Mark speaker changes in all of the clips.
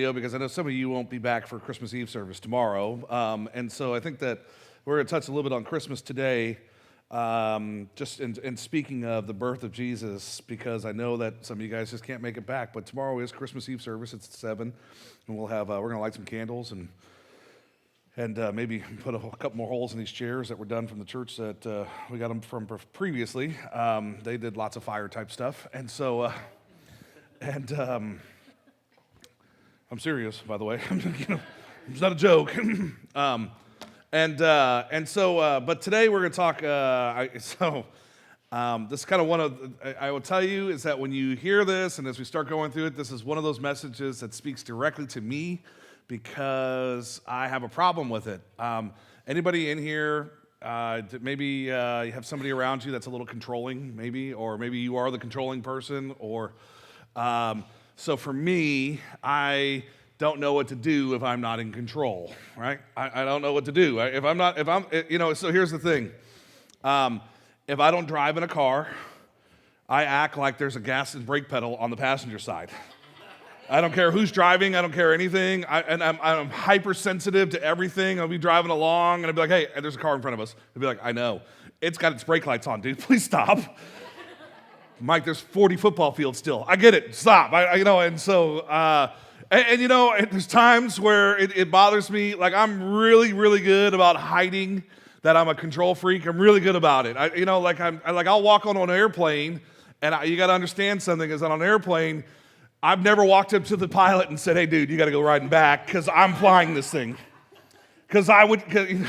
Speaker 1: Because I know some of you won't be back for Christmas Eve service tomorrow. And so I think that we're going to touch a little bit on Christmas today, just in speaking of the birth of Jesus, because I know that some of you guys just can't make it back. But tomorrow is Christmas Eve service. It's at 7, and we're going to light some candles and maybe put a couple more holes in these chairs that were done from the church that we got them from previously. They did lots of fire type stuff, and so I'm serious, by the way. It's not a joke. But today we're going to talk. This is kind of one of. I will tell you is that when you hear this, and as we start going through it, this is one of those messages that speaks directly to me because I have a problem with it. Anybody in here? Maybe you have somebody around you that's a little controlling, maybe, or maybe you are the controlling person, or. So for me, I don't know what to do if I'm not in control, right? I don't know what to do. So here's the thing. If I don't drive in a car, I act like there's a gas and brake pedal on the passenger side. I don't care who's driving. I don't care anything. I'm hypersensitive to everything. I'll be driving along, and I'll be like, hey, there's a car in front of us. I'll be like, I know. It's got its brake lights on, dude. Please stop. Mike, there's 40 football fields still. I get it. Stop. There's times where it bothers me. Like, I'm really, really good about hiding that I'm a control freak. I'm really good about it. I'll walk on an airplane, and you got to understand something is that on an airplane, I've never walked up to the pilot and said, hey, dude, you got to go riding back because I'm flying this thing. Because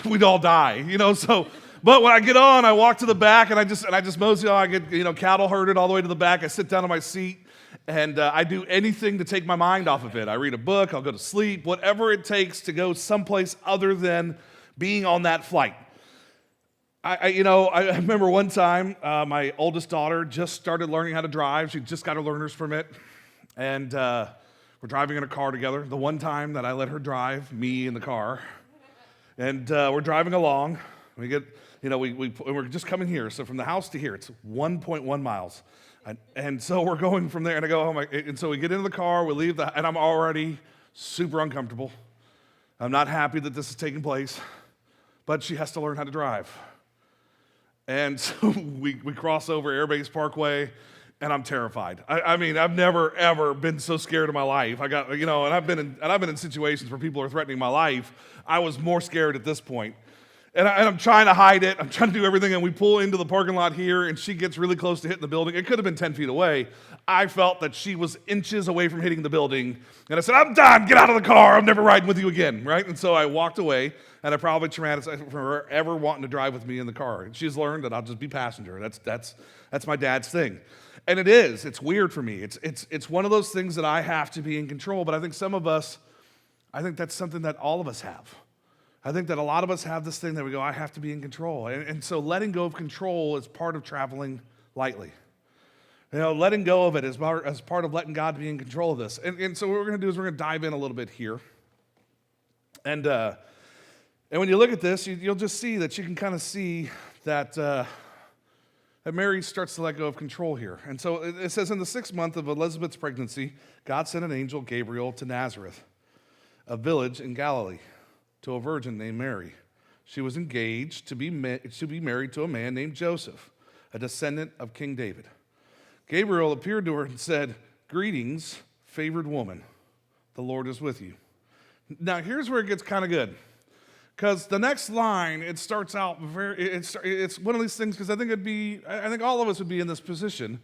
Speaker 1: we'd all die, so... But when I get on, I walk to the back, and I just mosey on. I get, cattle herded all the way to the back. I sit down in my seat, and I do anything to take my mind off of it. I read a book. I'll go to sleep. Whatever it takes to go someplace other than being on that flight. I remember one time my oldest daughter just started learning how to drive. She just got her learner's permit, and we're driving in a car together. The one time that I let her drive, me in the car, and we're driving along. We get. We're just coming here. So from the house to here, it's 1.1 miles. And so we're going from there, and I go home. And so we get into the car, we leave, and I'm already super uncomfortable. I'm not happy that this is taking place, but she has to learn how to drive. And so we cross over Air Base Parkway, and I'm terrified. I've never, ever been so scared in my life. And I've been in situations where people are threatening my life. I was more scared at this point. And I'm trying to hide it. I'm trying to do everything. And we pull into the parking lot here, and she gets really close to hitting the building. It could have been 10 feet away. I felt that she was inches away from hitting the building. And I said, I'm done. Get out of the car. I'm never riding with you again, right? And so I walked away, and I probably traumatized from her ever wanting to drive with me in the car. And she's learned that I'll just be passenger. That's my dad's thing. And it is. It's weird for me. It's one of those things that I have to be in control. But I think that's something that all of us have. I think that a lot of us have this thing that we go, I have to be in control. And so letting go of control is part of traveling lightly. Letting go of it is part of letting God be in control of this. And so what we're going to do is we're going to dive in a little bit here. And when you look at this, you'll just see that you can kind of see that Mary starts to let go of control here. And so it says in the 6th month of Elizabeth's pregnancy, God sent an angel, Gabriel, to Nazareth, a village in Galilee, to a virgin named Mary. She was engaged to be married to a man named Joseph, a descendant of King David. Gabriel appeared to her and said, "Greetings, favored woman. The Lord is with you." Now, here's where it gets kind of good. Because the next line, it starts out it's one of these things, because I think all of us would be in this position.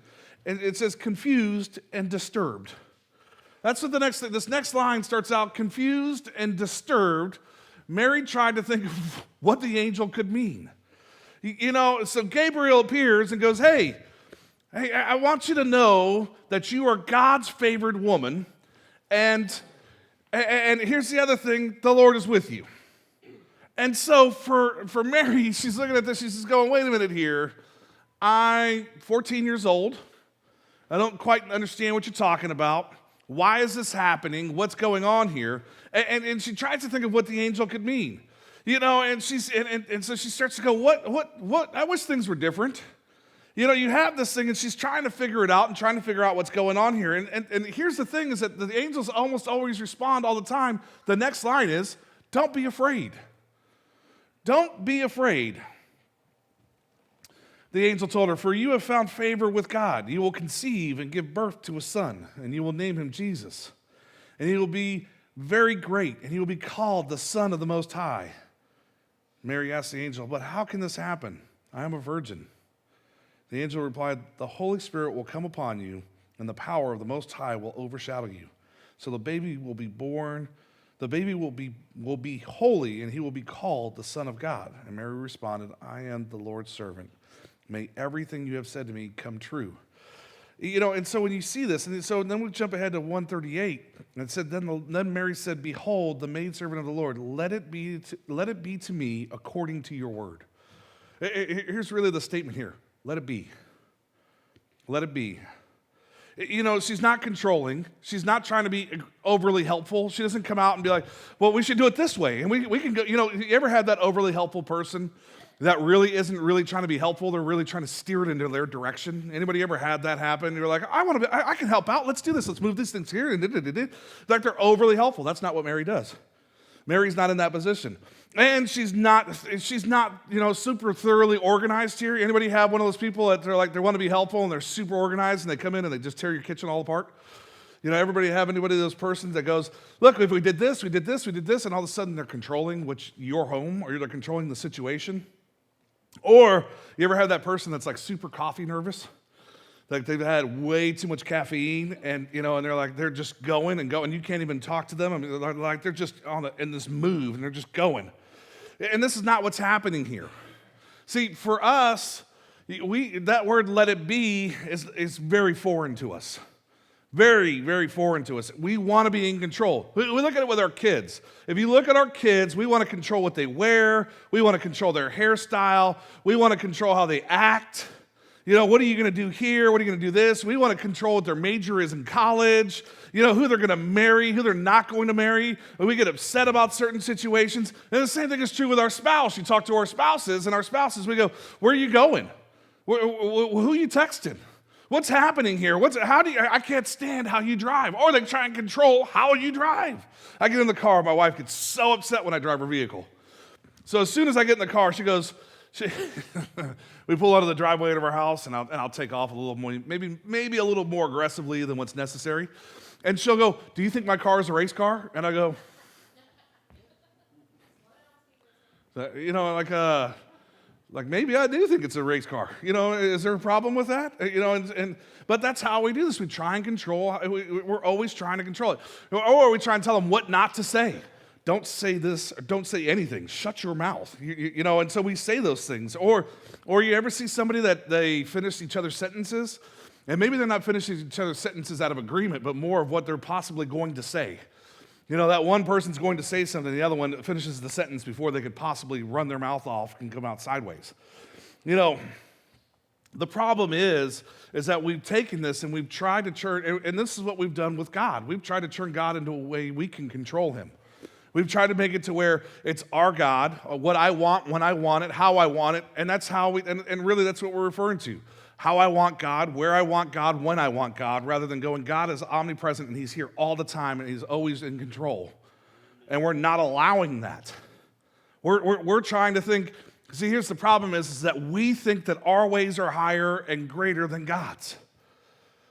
Speaker 1: And it says, confused and disturbed. That's what this next line starts out, confused and disturbed. Mary tried to think of what the angel could mean. So Gabriel appears and goes, hey, I want you to know that you are God's favored woman. And here's the other thing, the Lord is with you. And so for Mary, she's looking at this, she's just going, wait a minute here. I'm 14 years old. I don't quite understand what you're talking about. Why is this happening? What's going on here? And she tries to think of what the angel could mean. And so she starts to go, what? I wish things were different. You have this thing, and she's trying to figure it out and trying to figure out what's going on here. And here's the thing is that the angels almost always respond all the time. The next line is, don't be afraid. Don't be afraid. The angel told her, for you have found favor with God. You will conceive and give birth to a son, and you will name him Jesus. And he will be very great, and he will be called the Son of the Most High. Mary asked the angel, but how can this happen? I am a virgin. The angel replied, the Holy Spirit will come upon you, and the power of the Most High will overshadow you. So the baby will be born, the baby will be holy, and he will be called the Son of God. And Mary responded, I am the Lord's servant. May everything you have said to me come true. And so when you see this, and so then we jump ahead to 138, and it said, then Mary said, behold, the maidservant of the Lord, let it be to me according to your word. Here's really the statement here. Let it be. Let it be. She's not controlling. She's not trying to be overly helpful. She doesn't come out and be like, well, we should do it this way. And we can go, you ever had that overly helpful person that really isn't really trying to be helpful? They're really trying to steer it into their direction. Anybody ever had that happen? You're like, I can help out. Let's do this. Let's move these things here. Like they're overly helpful. That's not what Mary does. Mary's not in that position. And she's not, super thoroughly organized here. Anybody have one of those people that they want to be helpful and they're super organized and they come in and they just tear your kitchen all apart? Everybody have anybody of those persons that goes, look, if we did this, and all of a sudden they're controlling your home, or they're controlling the situation? Or you ever have that person that's like super coffee nervous? Like they've had way too much caffeine, and they're just going and going. You can't even talk to them. I mean, they're just in this move, and they're just going. And this is not what's happening here. See, for us, that word "let it be" is very foreign to us. Very, very foreign to us. We want to be in control. We look at it with our kids. If you look at our kids, we want to control what they wear. We want to control their hairstyle. We want to control how they act. What are you going to do here? What are you going to do this? We want to control what their major is in college, who they're going to marry, who they're not going to marry. And we get upset about certain situations. And the same thing is true with our spouse. You talk to our spouses, and our spouses, we go, where are you going? Who are you texting? What's happening here? I can't stand how you drive. Or they try and control how you drive. I get in the car, my wife gets so upset when I drive her vehicle. So as soon as I get in the car, she goes, we pull out of the driveway of our house, and I'll take off a little more, maybe a little more aggressively than what's necessary. And she'll go, do you think my car is a race car? And I go, like maybe I do think it's a race car. Is there a problem with that? But that's how we do this. We try and control. We're always trying to control it. Or we try and tell them what not to say. Don't say this, or don't say anything. Shut your mouth. And so we say those things. Or you ever see somebody that they finish each other's sentences, and maybe they're not finishing each other's sentences out of agreement, but more of what they're possibly going to say. That one person's going to say something, the other one finishes the sentence before they could possibly run their mouth off and come out sideways. The problem is that we've taken this and we've tried to turn, and this is what we've done with God. We've tried to turn God into a way we can control him. We've tried to make it to where it's our God, what I want, when I want it, how I want it, and that's how and really that's what we're referring to. How I want God, where I want God, when I want God, rather than going, God is omnipresent and he's here all the time and he's always in control. And we're not allowing that. We're trying to think, see, here's the problem is that we think that our ways are higher and greater than God's.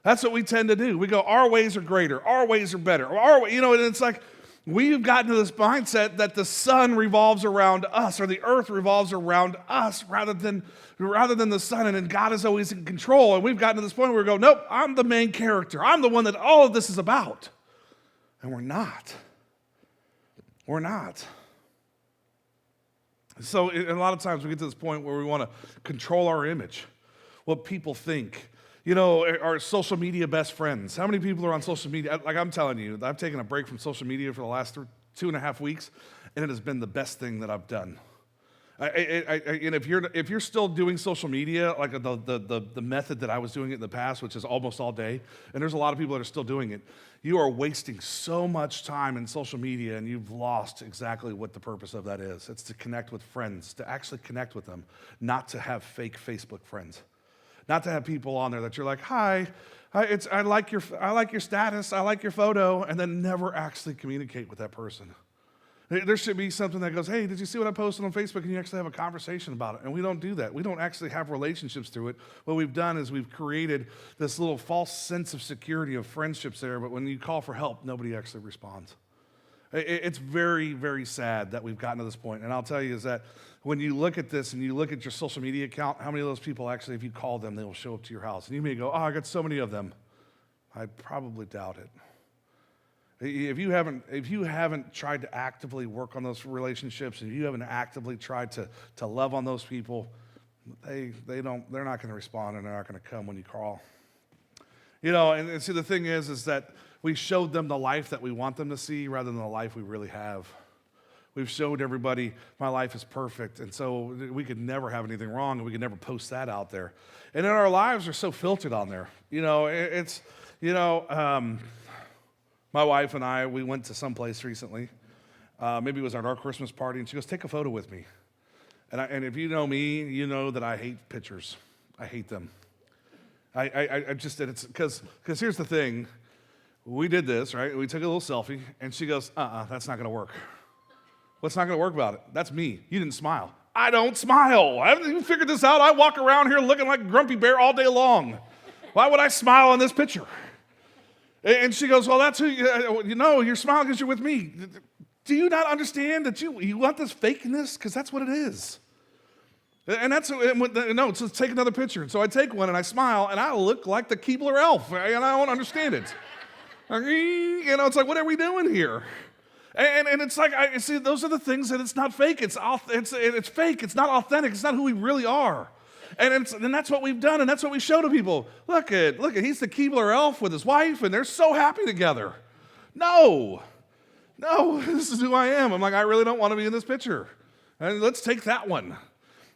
Speaker 1: That's what we tend to do. We go, our ways are greater, our ways are better. And it's like, we've gotten to this mindset that the sun revolves around us, or the earth revolves around us, rather than the sun, and then God is always in control. And we've gotten to this point where we go, nope, I'm the main character. I'm the one that all of this is about. And we're not. We're not. So a lot of times we get to this point where we want to control our image, what people think. Our social media best friends. How many people are on social media? Like I'm telling you, I've taken a break from social media for the last 2.5 weeks, and it has been the best thing that I've done. And if you're still doing social media, like the method that I was doing it in the past, which is almost all day, and there's a lot of people that are still doing it, you are wasting so much time in social media, and you've lost exactly what the purpose of that is. It's to connect with friends, to actually connect with them, not to have fake Facebook friends. Not to have people on there that you're like, hi, I like your status, I like your photo, and then never actually communicate with that person. There should be something that goes, hey, did you see what I posted on Facebook? And you actually have a conversation about it. And we don't do that. We don't actually have relationships through it. What we've done is we've created this little false sense of security of friendships there, but when you call for help, nobody actually responds. It's very, very sad that we've gotten to this point. And I'll tell you is that when you look at this and you look at your social media account, how many of those people actually, if you call them, they will show up to your house? And you may go, oh, I got so many of them. I probably doubt it. If you haven't tried to actively work on those relationships, if you haven't actively tried to love on those people, they're not going to respond and they're not going to come when you call. And see, the thing is that we showed them the life that we want them to see rather than the life we really have. We've showed everybody my life is perfect, and so we could never have anything wrong, and we could never post that out there. And then our lives are so filtered on there. My wife and I, we went to some place recently. Maybe it was at our Christmas party, and she goes, take a photo with me. And if you know me, you know that I hate pictures. I hate them. I just did it because here's the thing. We did this, right? We took a little selfie, and she goes, that's not going to work. What's not going to work about it? That's me. You didn't smile. I don't smile. I haven't even figured this out. I walk around here looking like Grumpy Bear all day long. Why would I smile in this picture? And she goes, well, that's who you're smiling because you're with me. Do you not understand that you want this fakeness? Because that's what it is. And so take another picture. And so I take one and I smile and I look like the Keebler elf and I don't understand it. It's like, what are we doing here? And it's like, I see, those are the things that it's not fake. It's fake. It's not authentic. It's not who we really are. And that's what we've done, and that's what we show to people. Look at, he's the Keebler elf with his wife, and they're so happy together. No, this is who I am. I'm like, I really don't want to be in this picture. And let's take that one.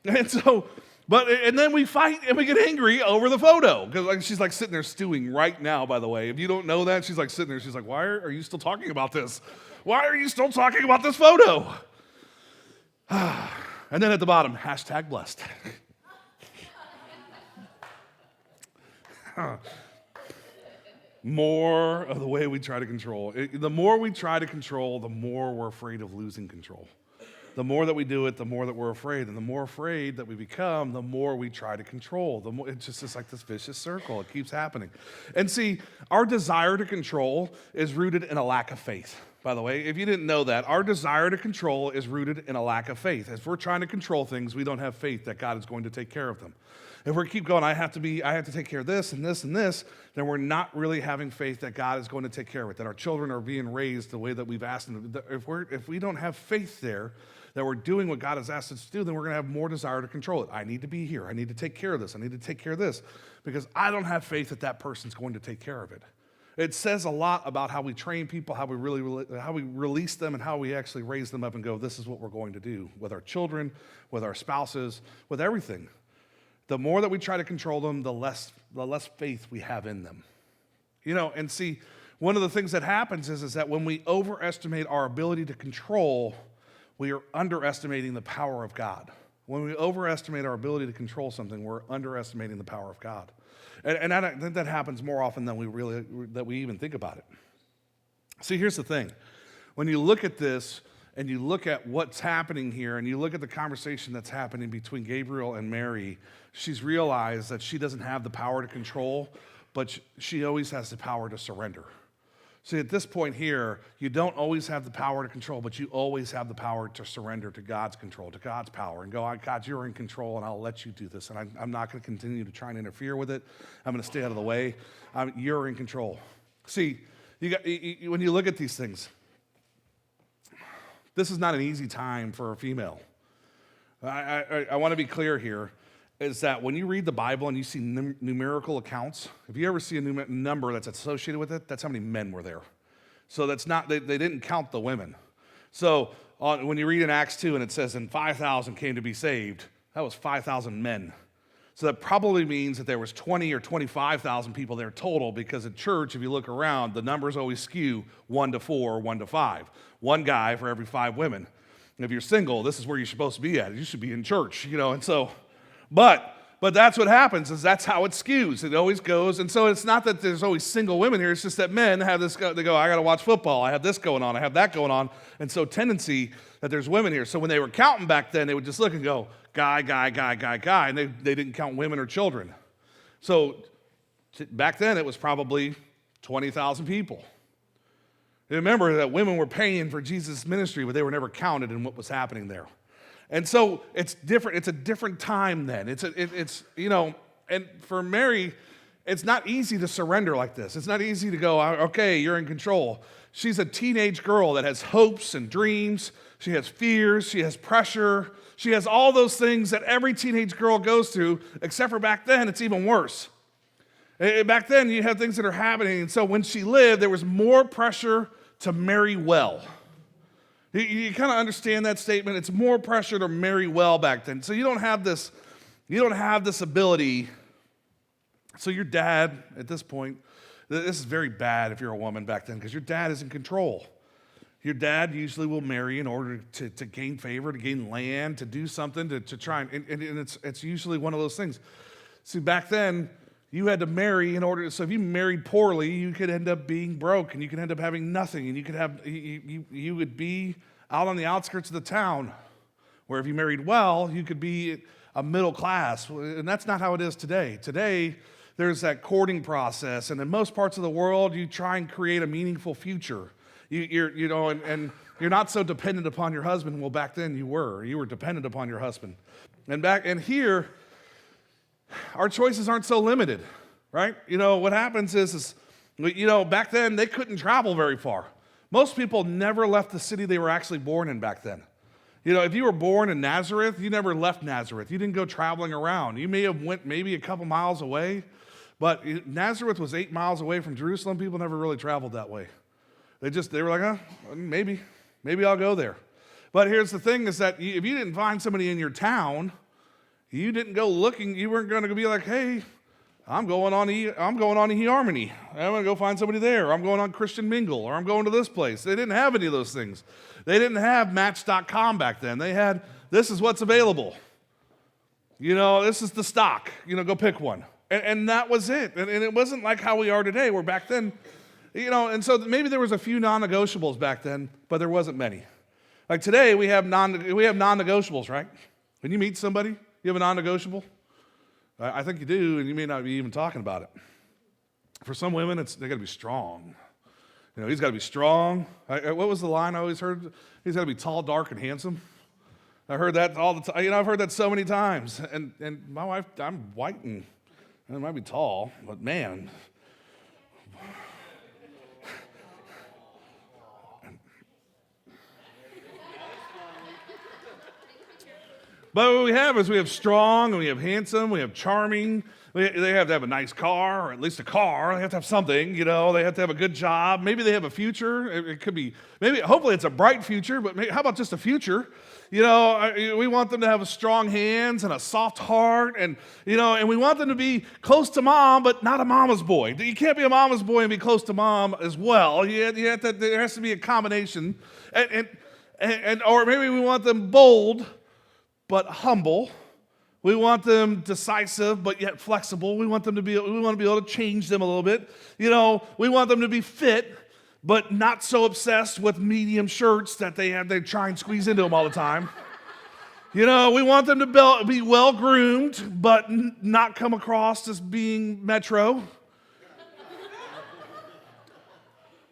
Speaker 1: And so, and then we fight and we get angry over the photo. Because she's like sitting there stewing right now, by the way. If you don't know that, she's like sitting there. She's like, why are you still talking about this? Why are you still talking about this photo? And then at the bottom, #blessed. More of the way we try to control. The more we try to control, the more we're afraid of losing control. The more that we do it, the more that we're afraid. And the more afraid that we become, the more we try to control. It's just like this vicious circle. It keeps happening. And see, our desire to control is rooted in a lack of faith. By the way, if you didn't know that, our desire to control is rooted in a lack of faith. If we're trying to control things, we don't have faith that God is going to take care of them. If we keep going, I have to take care of this and this and this, then we're not really having faith that God is going to take care of it, that our children are being raised the way that we've asked them. If we don't have faith there, that we're doing what God has asked us to do, then we're going to have more desire to control it. I need to be here. I need to take care of this. I need to take care of this because I don't have faith that person's going to take care of it. It says a lot about how we train people, how we release them, and how we actually raise them up and go, this is what we're going to do with our children, with our spouses, with everything. The more that we try to control them, the less faith we have in them. And see, one of the things that happens is that when we overestimate our ability to control, we are underestimating the power of God. When we overestimate our ability to control something, we're underestimating the power of God. And I think that happens more often than we even think about it. See, here's the thing. When you look at this and you look at what's happening here and you look at the conversation that's happening between Gabriel and Mary, she's realized that she doesn't have the power to control, but she always has the power to surrender. See, at this point here, you don't always have the power to control, but you always have the power to surrender to God's control, to God's power, and go, God, you're in control, and I'll let you do this, and I'm not going to continue to try and interfere with it. I'm going to stay out of the way. You're in control. See, when you look at these things, this is not an easy time for a female. I want to be clear here, is that when you read the Bible and you see numerical accounts, if you ever see a number that's associated with it, that's how many men were there. So that's not, they didn't count the women. So when you read in Acts 2 and it says, and 5,000 came to be saved, that was 5,000 men. So that probably means that there was 20 or 25,000 people there total, because at church, if you look around, the numbers always skew 1 to 4 or 1 to 5. One guy for every 5 women. And if you're single, this is where you're supposed to be at. You should be in church, and so... But But that's what happens, is that's how it skews. It always goes. And so it's not that there's always single women here. It's just that men have this, they go, I got to watch football. I have this going on. I have that going on. And so tendency that there's women here. So when they were counting back then, they would just look and go, guy, guy, guy, guy, guy. And they didn't count women or children. So back then it was probably 20,000 people. Remember that women were paying for Jesus' ministry, but they were never counted in what was happening there. And so it's different. It's a different time then. It's and for Mary, it's not easy to surrender like this. It's not easy to go, okay, you're in control. She's a teenage girl that has hopes and dreams. She has fears. She has pressure. She has all those things that every teenage girl goes through, except for back then, it's even worse. Back then, you have things that are happening. And so when she lived, there was more pressure to marry well. You kind of understand that statement? It's more pressure to marry well back then. So you don't have this ability. So your dad, at this point, this is very bad if you're a woman back then, because your dad is in control. Your dad usually will marry in order to gain favor, to gain land, to do something, to try, and it's usually one of those things. See, back then, you had to marry in order, so if you married poorly, you could end up being broke, and you could end up having nothing, and you would be out on the outskirts of the town, where if you married well, you could be a middle class, and that's not how it is today. Today, there's that courting process, and in most parts of the world, you try and create a meaningful future. And you're not so dependent upon your husband. Well, back then you were dependent upon your husband, and here, our choices aren't so limited, right? What happens is back then they couldn't travel very far. Most people never left the city they were actually born in back then. If you were born in Nazareth, you never left Nazareth. You didn't go traveling around. You may have went maybe a couple miles away, but Nazareth was 8 miles away from Jerusalem. People never really traveled that way. They were like, maybe I'll go there. But here's the thing is that if you didn't find somebody in your town, you didn't go looking. You weren't going to be like, hey, I'm going on eHarmony. I'm going to go find somebody there. Or I'm going on Christian Mingle. Or I'm going to this place. They didn't have any of those things. They didn't have Match.com back then. They had, this is what's available. This is the stock. Go pick one. And that was it. And it wasn't like how we are today, where back then, and so maybe there was a few non-negotiables back then, but there wasn't many. Like today, we have non-negotiables, right? When you meet somebody, you have a non-negotiable? I think you do, and you may not be even talking about it. For some women, they got to be strong. He's got to be strong. What was the line I always heard? He's got to be tall, dark, and handsome. I heard that all the time. I've heard that so many times. And my wife, I'm white, and I might be tall, but man. But what we have strong, and we have handsome, we have charming. They have to have a nice car, or at least a car. They have to have something, They have to have a good job. Maybe they have a future. It could be, hopefully it's a bright future, but how about just a future? We want them to have strong hands and a soft heart, and we want them to be close to mom, but not a mama's boy. You can't be a mama's boy and be close to mom as well. There has to be a combination, or maybe we want them bold, but humble. We want them decisive, but yet flexible. We want to be able to change them a little bit. We want them to be fit, but not so obsessed with medium shirts that they try and squeeze into them all the time. We want them to be well-groomed, but not come across as being metro.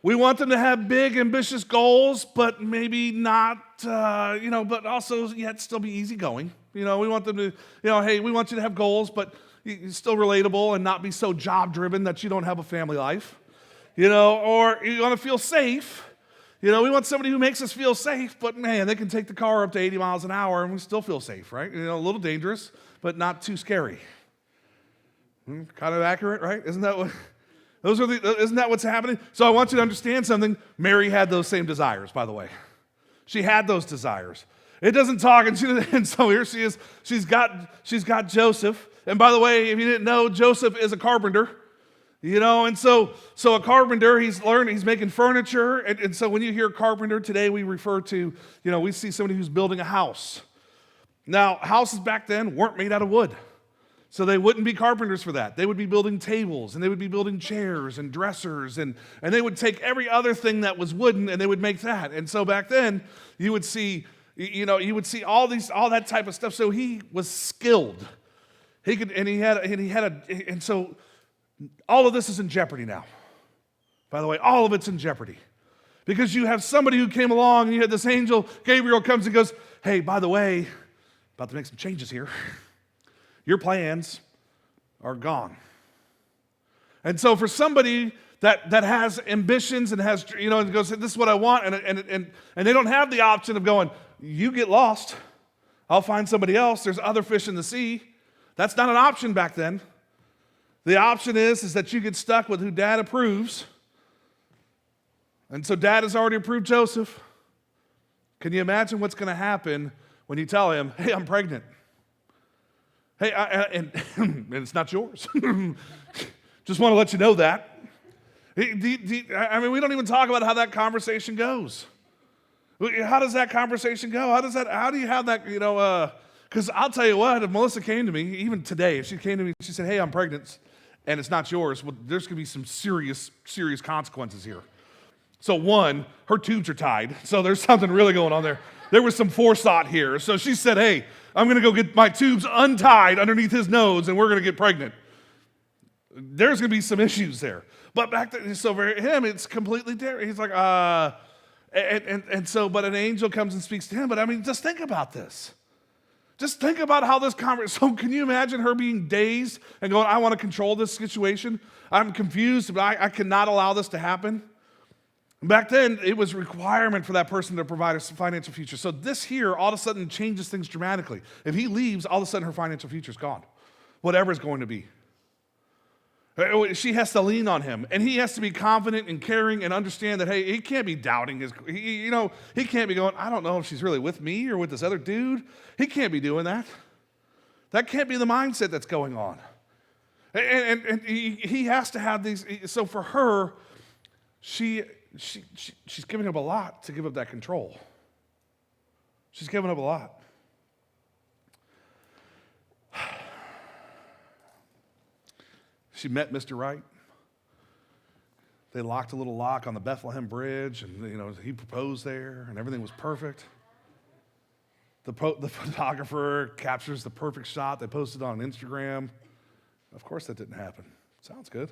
Speaker 1: We want them to have big, ambitious goals, but maybe not, but also yet still be easygoing. We want them to, hey, we want you to have goals, but you're still relatable and not be so job-driven that you don't have a family life. Or you want to feel safe. We want somebody who makes us feel safe, but man, they can take the car up to 80 miles an hour and we still feel safe, right? A little dangerous, but not too scary. Kind of accurate, right? Isn't that what's happening? So I want you to understand something. Mary had those same desires, by the way. She had those desires. It doesn't talk, and so here she is. She's got Joseph. And by the way, if you didn't know, Joseph is a carpenter. And so a carpenter, he's making furniture. And so when you hear carpenter today, we refer to, we see somebody who's building a house. Now, houses back then weren't made out of wood. So they wouldn't be carpenters for that. They would be building tables, and they would be building chairs and dressers, and they would take every other thing that was wooden and they would make that. And so back then, you would see all that type of stuff. So he was skilled. And so all of this is in jeopardy now. By the way, all of it's in jeopardy. Because you have somebody who came along, and you had this angel, Gabriel comes and goes, hey, by the way, about to make some changes here. Your plans are gone. And so for somebody that has ambitions and has, and goes, this is what I want, and they don't have the option of going, you get lost, I'll find somebody else, there's other fish in the sea. That's not an option back then. The option is that you get stuck with who Dad approves. And so Dad has already approved Joseph. Can you imagine what's going to happen when you tell him, hey, I'm pregnant? Hey, and it's not yours. Just want to let you know that. We don't even talk about how that conversation goes. How does that conversation go? How do you have that, because I'll tell you what, if Melissa came to me, even today, if she came to me, she said, hey, I'm pregnant, and it's not yours, well, there's going to be some serious, serious consequences here. So one, her tubes are tied, so there's something really going on there. There was some forethought here. So she said, hey, I'm going to go get my tubes untied underneath his nose, and we're going to get pregnant. There's going to be some issues there. But back then, so for him, it's completely different. He's like, but an angel comes and speaks to him. But just think about this. Just think about how this conversation, so can you imagine her being dazed and going, I want to control this situation. I'm confused, but I cannot allow this to happen. Back then, it was a requirement for that person to provide a financial future. So this here all of a sudden changes things dramatically. If he leaves, all of a sudden her financial future is gone. Whatever it's going to be. She has to lean on him. And he has to be confident and caring and understand that, hey, he can't be doubting he can't be going, I don't know if she's really with me or with this other dude. He can't be doing that. That can't be the mindset that's going on. And he has to have these. So for her, she's giving up a lot to give up that control. She's giving up a lot. She met Mr. Right. They locked a little lock on the Bethlehem Bridge, and he proposed there, and everything was perfect. The photographer captures the perfect shot. They posted on Instagram. Of course, that didn't happen. Sounds good.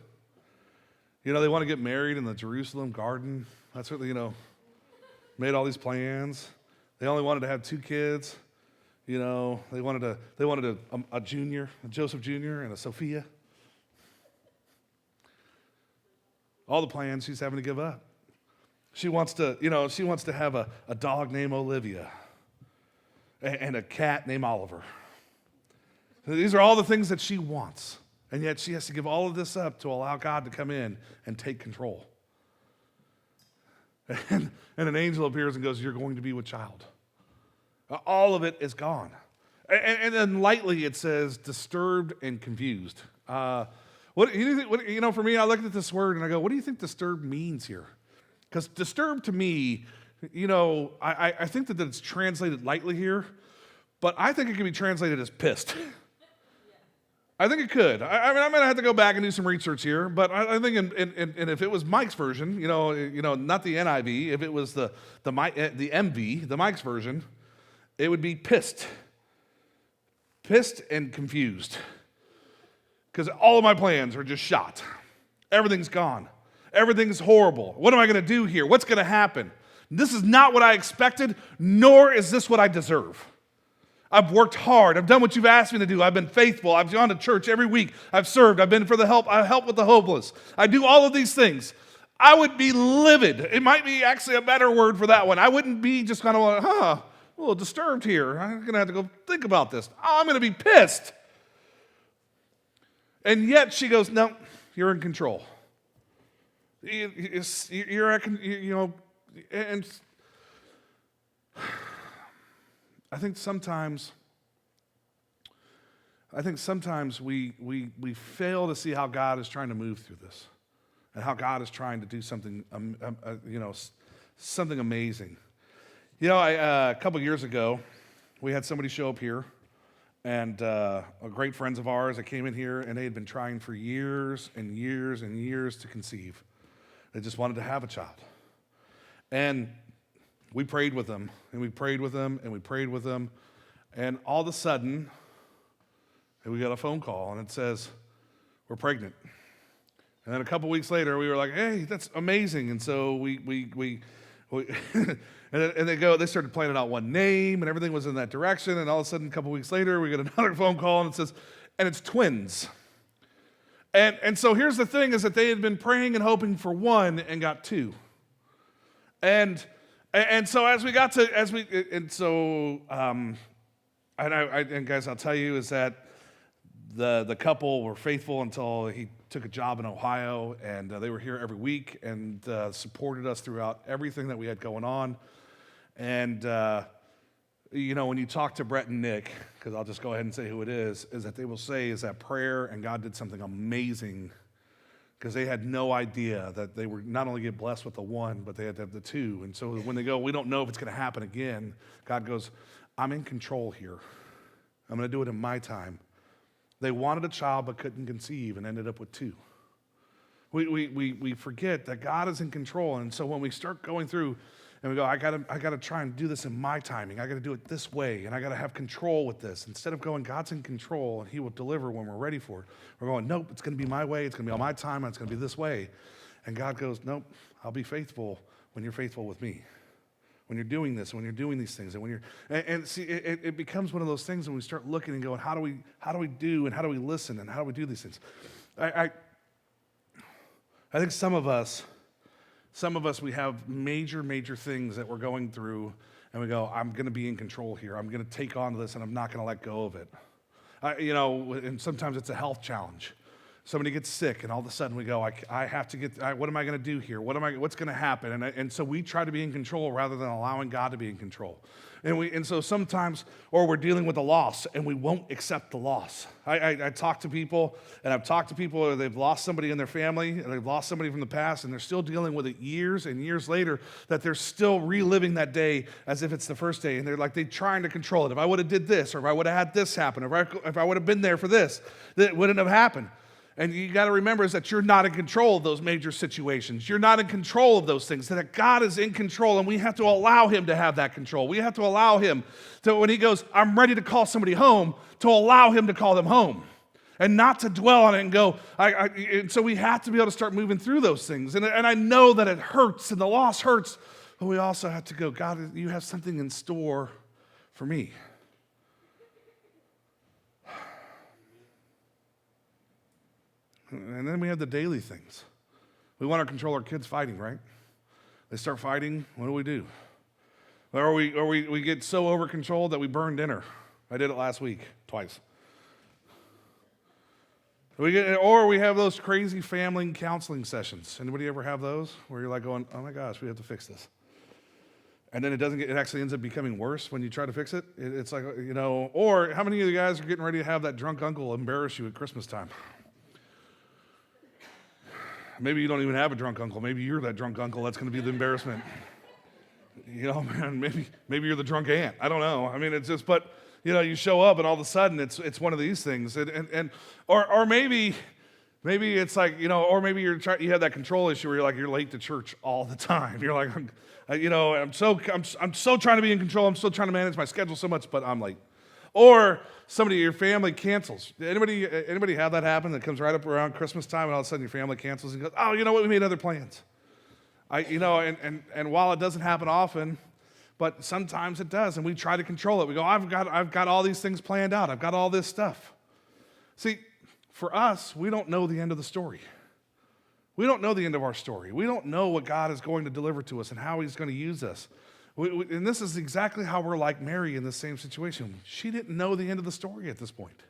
Speaker 1: They want to get married in the Jerusalem garden. That's what made all these plans. They only wanted to have 2 kids. They wanted a junior, a Joseph Jr. and a Sophia. All the plans she's having to give up. She wants to have a dog named Olivia and a cat named Oliver. These are all the things that she wants. And yet she has to give all of this up to allow God to come in and take control. And an angel appears and goes, you're going to be with child. All of it is gone. And then lightly it says disturbed and confused. For me, I look at this word and I go, what do you think disturbed means here? Because disturbed to me, I think that it's translated lightly here, but I think it can be translated as pissed. I think it could. I'm going to have to go back and do some research here, but I think and if it was Mike's version, not the NIV, if it was the MV, the Mike's version, it would be pissed. Pissed and confused. Because all of my plans are just shot. Everything's gone. Everything's horrible. What am I going to do here? What's going to happen? This is not what I expected, nor is this what I deserve. I've worked hard. I've done what you've asked me to do. I've been faithful. I've gone to church every week. I've served. I've been for the help. I help with the hopeless. I do all of these things. I would be livid. It might be actually a better word for that one. I wouldn't be just kind of a little disturbed here. I'm going to have to go think about this. I'm going to be pissed. And yet she goes, no, you're in control. You're and I think sometimes we fail to see how God is trying to move through this, and how God is trying to do something, something amazing. A couple years ago, we had somebody show up here, and great friends of ours that came in here, and they had been trying for years and years and years to conceive. They just wanted to have a child. And we prayed with them, and we prayed with them, and we prayed with them, and all of a sudden, we got a phone call, and it says, we're pregnant. And then a couple weeks later, we were like, hey, that's amazing. And so we and they started planning out one name, and everything was in that direction. And all of a sudden, a couple weeks later, we get another phone call, and it says, and it's twins. And so here's the thing, is that they had been praying and hoping for one and got two. And so and guys, I'll tell you is that the couple were faithful until he took a job in Ohio, and they were here every week and supported us throughout everything that we had going on. And when you talk to Brett and Nick, because I'll just go ahead and say who it is that they will say is that prayer and God did something amazing, because they had no idea that they were not only get blessed with the one, but they had to have the two. And so when they go, we don't know if it's going to happen again, God goes, I'm in control here. I'm going to do it in my time. They wanted a child but couldn't conceive and ended up with two. We forget that God is in control, and so when we start going through and we go, I gotta try and do this in my timing. I gotta do it this way, and I gotta have control with this. Instead of going, God's in control and He will deliver when we're ready for it. We're going, nope, it's gonna be my way. It's gonna be on my time. And it's gonna be this way. And God goes, nope, I'll be faithful when you're faithful with me. When you're doing this, when you're doing these things, and when you're see, it becomes one of those things when we start looking and going, how do we do, and how do we listen, and how do we do these things? I think some of us, we have major things that we're going through, and we go, I'm going to be in control here. I'm going to take on this, and I'm not going to let go of it. And sometimes it's a health challenge. Somebody gets sick, and all of a sudden we go, I have to get, what am I going to do here? What's going to happen? And so we try to be in control rather than allowing God to be in control. And so sometimes, or we're dealing with a loss, and we won't accept the loss. I talk to people, and I've talked to people where they've lost somebody in their family, and they've lost somebody from the past, and they're still dealing with it years and years later, that they're still reliving that day as if it's the first day, and they're trying to control it. If I would have did this, or if I would have had this happen, or if I would have been there for this, that wouldn't have happened. And you got to remember is that you're not in control of those major situations. You're not in control of those things. That God is in control, and we have to allow Him to have that control. We have to allow Him to, when He goes, I'm ready to call somebody home, to allow Him to call them home, and not to dwell on it and go. And so we have to be able to start moving through those things. And I know that it hurts, and the loss hurts, but we also have to go, God, you have something in store for me. And then we have the daily things. We want to control our kids fighting, right? They start fighting, what do? Or we get so over controlled that we burn dinner. I did it last week, twice. Or we have those crazy family counseling sessions. Anybody ever have those? Where you're like going, oh my gosh, we have to fix this. And then it actually ends up becoming worse when you try to fix it. It's like, or how many of you guys are getting ready to have that drunk uncle embarrass you at Christmas time? Maybe you don't even have a drunk uncle. Maybe you're that drunk uncle that's going to be the embarrassment. Man, maybe you're the drunk aunt. I don't know. I mean, it's just, but you show up and all of a sudden it's one of these things, or maybe it's like, or maybe you have that control issue where you're late to church all the time. You're like, I'm so trying to be in control. I'm still trying to manage my schedule so much, but I'm late. Or somebody in your family cancels. Anybody have that happen that comes right up around Christmas time and all of a sudden your family cancels and goes, oh, you know what, we made other plans. And while it doesn't happen often, but sometimes it does, and we try to control it. We go, I've got all these things planned out. I've got all this stuff. See, for us, we don't know the end of the story. We don't know the end of our story. We don't know what God is going to deliver to us and how He's going to use us. And this is exactly how we're like Mary in the same situation. She didn't know the end of the story at this point.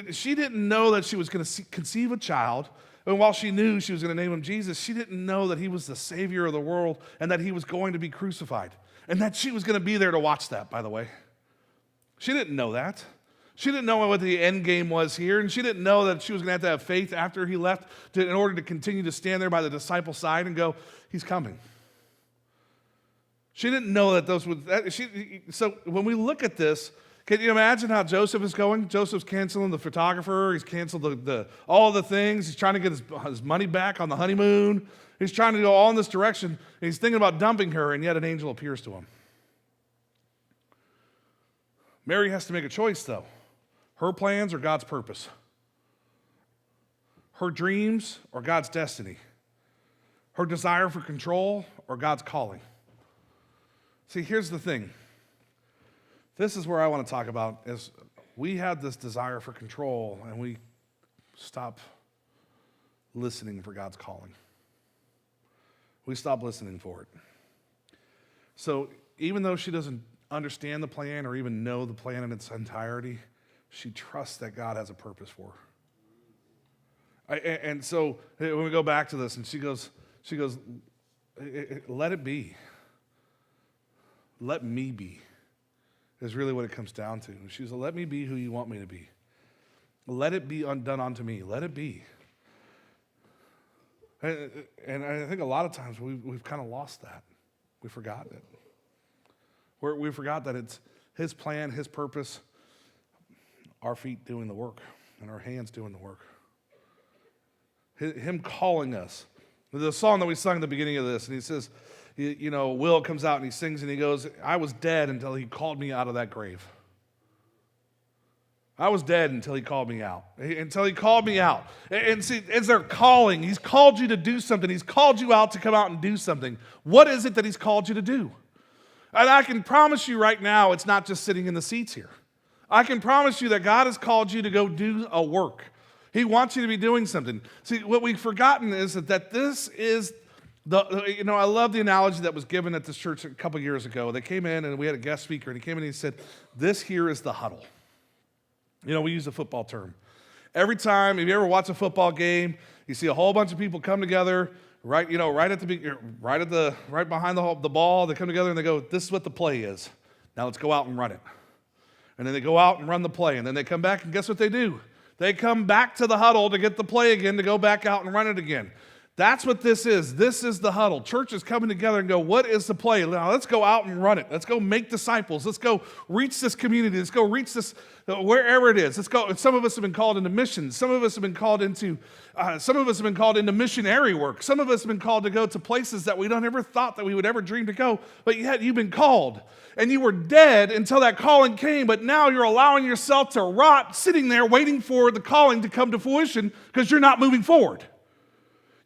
Speaker 1: She didn't know that she was going to conceive a child, and while she knew she was going to name him Jesus, she didn't know that He was the Savior of the world and that He was going to be crucified, and that she was going to be there to watch that, by the way. She didn't know that. She didn't know what the end game was here, and she didn't know that she was going to have faith after He left in order to continue to stand there by the disciples' side and go, He's coming. She didn't know that those would. So when we look at this, Can you imagine how Joseph is going? Joseph's canceling the photographer. He's canceled all the things. He's trying to get his money back on the honeymoon. He's trying to go all in this direction. And he's thinking about dumping her, and yet an angel appears to him. Mary has to make a choice, though. Her plans or God's purpose? Her dreams or God's destiny? Her desire for control or God's calling? See, here's the thing. This is where I want to talk about is we have this desire for control and we stop listening for God's calling. We stop listening for it. So even though she doesn't understand the plan or even know the plan in its entirety, she trusts that God has a purpose for her. And so when we go back to this and she goes, let it be. Let me be. Is really what it comes down to. She's like, let me be who you want me to be. Let it be done unto me. Let it be. And I think a lot of times we've kind of lost that. We've forgotten it. We forgot that it's his plan, his purpose, our feet doing the work and our hands doing the work. Him calling us. The song that we sung at the beginning of this, and he says, Will comes out and he sings and he goes, I was dead until he called me out of that grave. I was dead until he called me out. Until he called me out. And see, as they're calling, he's called you to do something. He's called you out to come out and do something. What is it that he's called you to do? And I can promise you right now, it's not just sitting in the seats here. I can promise you that God has called you to go do a work. He wants you to be doing something. See, what we've forgotten is that this is I love the analogy that was given at this church a couple years ago. They came in and we had a guest speaker and he came in and he said, this here is the huddle. We use a football term. Every time, if you ever watch a football game, you see a whole bunch of people come together, right behind the ball, they come together and they go, this is what the play is. Now let's go out and run it. And then they go out and run the play and then they come back and guess what they do? They come back to the huddle to get the play again, to go back out and run it again. That's what this is. This is the huddle. Church is coming together and go, what is the play? Now let's go out and run it. Let's go make disciples. Let's go reach this community. Let's go reach this, wherever it is. Let's go. Some of us have been called into missions. Some of us have been called into missionary work. Some of us have been called to go to places that we don't ever thought that we would ever dream to go, but yet you've been called. And you were dead until that calling came, but now you're allowing yourself to rot sitting there waiting for the calling to come to fruition because you're not moving forward.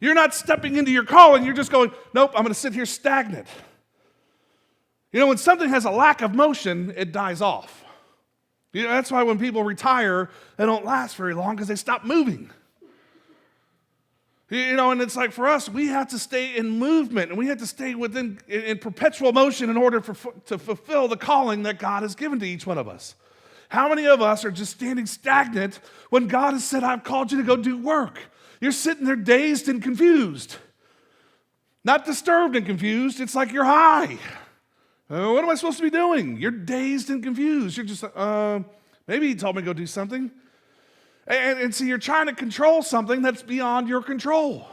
Speaker 1: You're not stepping into your calling. You're just going, nope, I'm going to sit here stagnant. When something has a lack of motion, it dies off. That's why when people retire, they don't last very long because they stop moving. And it's like for us, we have to stay in movement and we have to stay in perpetual motion in order to fulfill the calling that God has given to each one of us. How many of us are just standing stagnant when God has said, I've called you to go do work? You're sitting there dazed and confused. Not disturbed and confused. It's like you're high. What am I supposed to be doing? You're dazed and confused. You're just, maybe he told me to go do something. And so you're trying to control something that's beyond your control.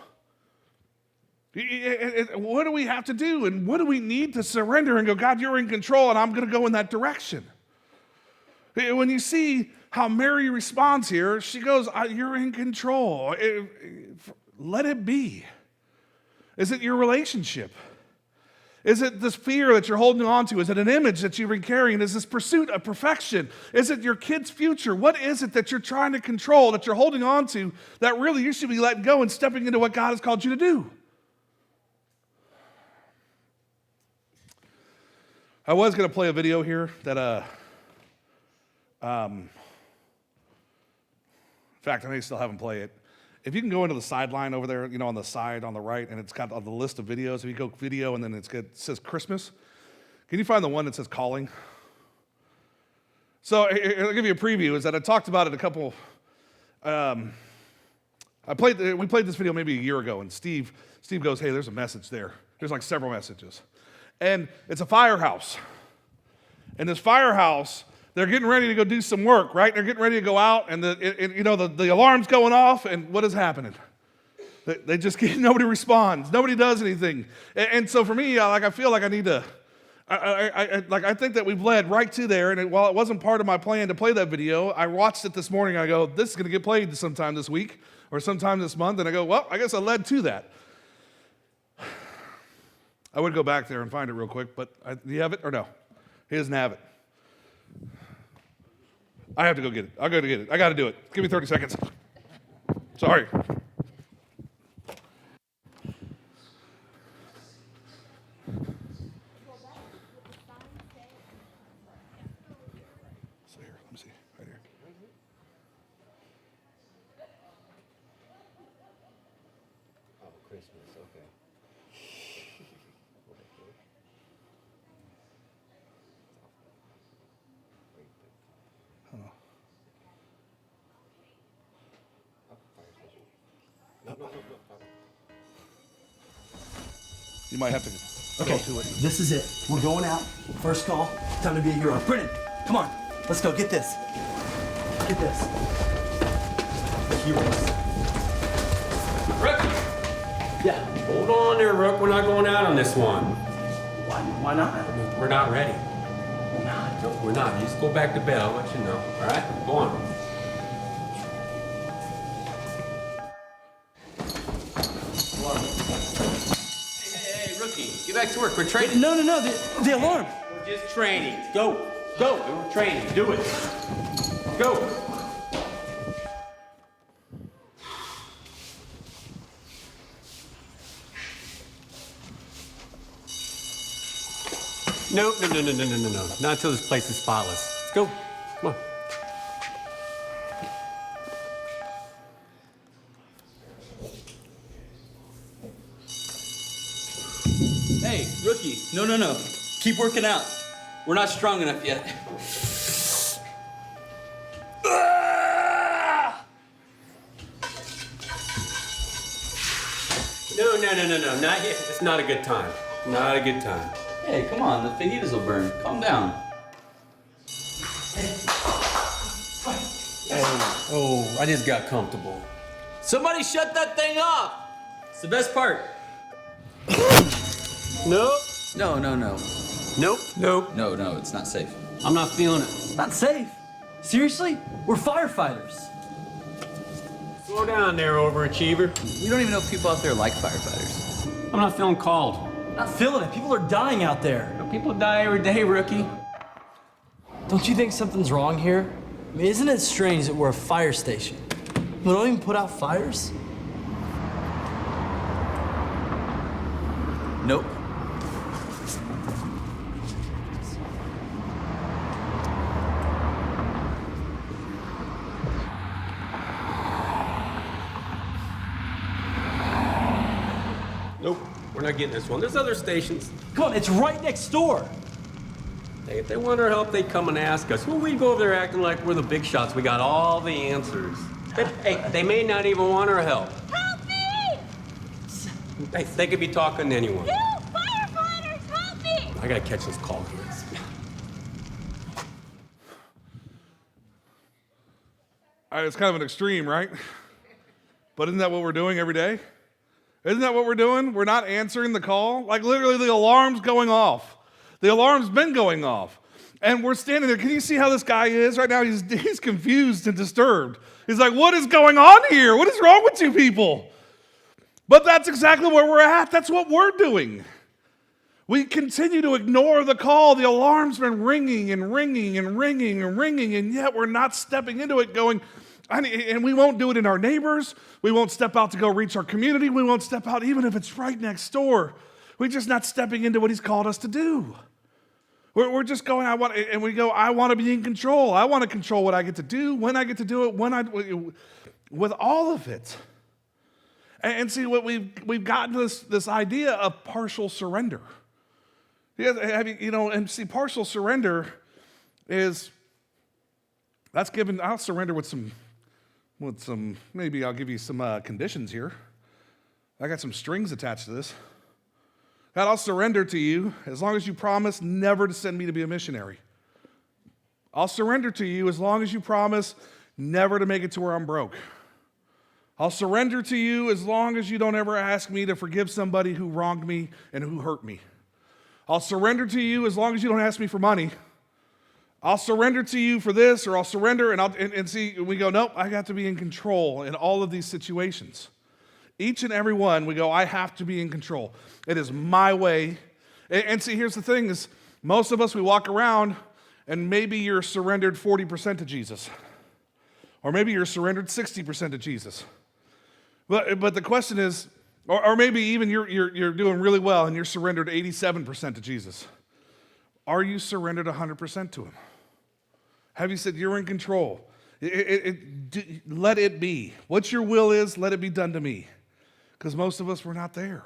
Speaker 1: What do we have to do? And what do we need to surrender and go, God, you're in control and I'm going to go in that direction. When you see how Mary responds here, she goes, you're in control. Let it be. Is it your relationship? Is it this fear that you're holding on to? Is it an image that you've been carrying? Is this pursuit of perfection? Is it your kid's future? What is it that you're trying to control, that you're holding on to, that really you should be letting go and stepping into what God has called you to do? I was going to play a video here that, in fact, I may still have him play it. If you can go into the sideline over there, on the side on the right, and it's got the list of videos. If you go video and then it says Christmas, can you find the one that says calling? So I'll give you a preview. Is that I talked about it a couple. We played this video maybe a year ago, and Steve goes, "Hey, there's a message there. There's like several messages, and it's a firehouse. And this firehouse." They're getting ready to go do some work, right? They're getting ready to go out, and the alarm's going off, and what is happening? Nobody responds. Nobody does anything. And so for me, I feel like I need I think that we've led right to there, and while it wasn't part of my plan to play that video, I watched it this morning, and I go, this is going to get played sometime this week or sometime this month, and I go, well, I guess I led to that. I would go back there and find it real quick, but do you have it or no? He doesn't have it. I have to go get it. I'll go to get it. I got to do it. Give me 30 seconds. Sorry. So here, let me see. Right here.
Speaker 2: Oh, Christmas, okay.
Speaker 1: You might have to
Speaker 3: Okay,
Speaker 1: go to it.
Speaker 3: this is it. We're going out. First call. Time to be a hero. Brennan, come on. Let's go. Get this. Get this. The heroes.
Speaker 2: Rook!
Speaker 3: Yeah.
Speaker 2: Hold on there, Rook. We're not going out on this one.
Speaker 3: Why not?
Speaker 2: We're not ready.
Speaker 3: Why not?
Speaker 2: No, we're not. You just go back to bed. I'll let you know. All right? Go on. Hey, Rookie. Get back to work. We're training.
Speaker 3: No. The alarm.
Speaker 2: We're just training. Go. We're training. Do it. Go. No. Not until this place is spotless. Let's go. Come on.
Speaker 4: Hey, rookie. No. Keep working out. We're not strong enough yet.
Speaker 2: No. Not yet. It's not a good time. Not a good time.
Speaker 4: Hey, come on. The fajitas will burn. Calm down.
Speaker 2: Oh, I just got comfortable.
Speaker 4: Somebody shut that thing off. It's the best part.
Speaker 2: Nope.
Speaker 4: No.
Speaker 2: Nope.
Speaker 4: No, it's not safe.
Speaker 2: I'm not feeling it.
Speaker 3: Not safe. Seriously? We're firefighters.
Speaker 2: Slow down there, overachiever.
Speaker 4: We don't even know if people out there like firefighters.
Speaker 2: I'm not feeling called.
Speaker 3: Not feeling it. People are dying out there.
Speaker 2: People die every day, rookie.
Speaker 3: Don't you think something's wrong here? I mean, isn't it strange that we're a fire station? We don't even put out fires?
Speaker 4: Nope.
Speaker 2: Nope. We're not getting this one. There's other stations.
Speaker 3: Come on, it's right next door.
Speaker 2: Hey, if they want our help, they come and ask us. Well, we go over there acting like we're the big shots. We got all the answers. Hey, they may not even want our help.
Speaker 5: Help me!
Speaker 2: Hey, they could be talking to anyone.
Speaker 5: You firefighters, help me!
Speaker 2: I gotta catch this call here.
Speaker 1: All right, it's kind of an extreme, right? But isn't that what we're doing every day? Isn't that what we're doing? We're not answering the call. Like literally the alarm's going off. The alarm's been going off. And we're standing there. Can you see how this guy is right now? He's confused and disturbed. He's like, what is going on here? What is wrong with you people? But that's exactly where we're at. That's what we're doing. We continue to ignore the call. The alarm's been ringing and ringing and ringing and ringing, and yet we're not stepping into it going, and we won't do it in our neighbors. We won't step out to go reach our community. We won't step out even if it's right next door. We're just not stepping into what he's called us to do. We're just going, I want to be in control. I want to control what I get to do, when I get to do it, with all of it. And see, what we've gotten this idea of partial surrender. And see, partial surrender is, that's given, I'll surrender with some, maybe I'll give you some conditions here. I got some strings attached to this. God, I'll surrender to you as long as you promise never to send me to be a missionary. I'll surrender to you as long as you promise never to make it to where I'm broke. I'll surrender to you as long as you don't ever ask me to forgive somebody who wronged me and who hurt me. I'll surrender to you as long as you don't ask me for money. I'll surrender to you for this, or I'll surrender, and see, we go, nope, I got to be in control in all of these situations. Each and every one, we go, I have to be in control. It is my way. And see, here's the thing is, most of us, we walk around, and maybe you're surrendered 40% to Jesus. Or maybe you're surrendered 60% to Jesus. But the question is, or maybe even you're doing really well, and you're surrendered 87% to Jesus. Are you surrendered 100% to him? Have you said, you're in control? Let it be. What your will is, let it be done to me. Because most of us, we're not there.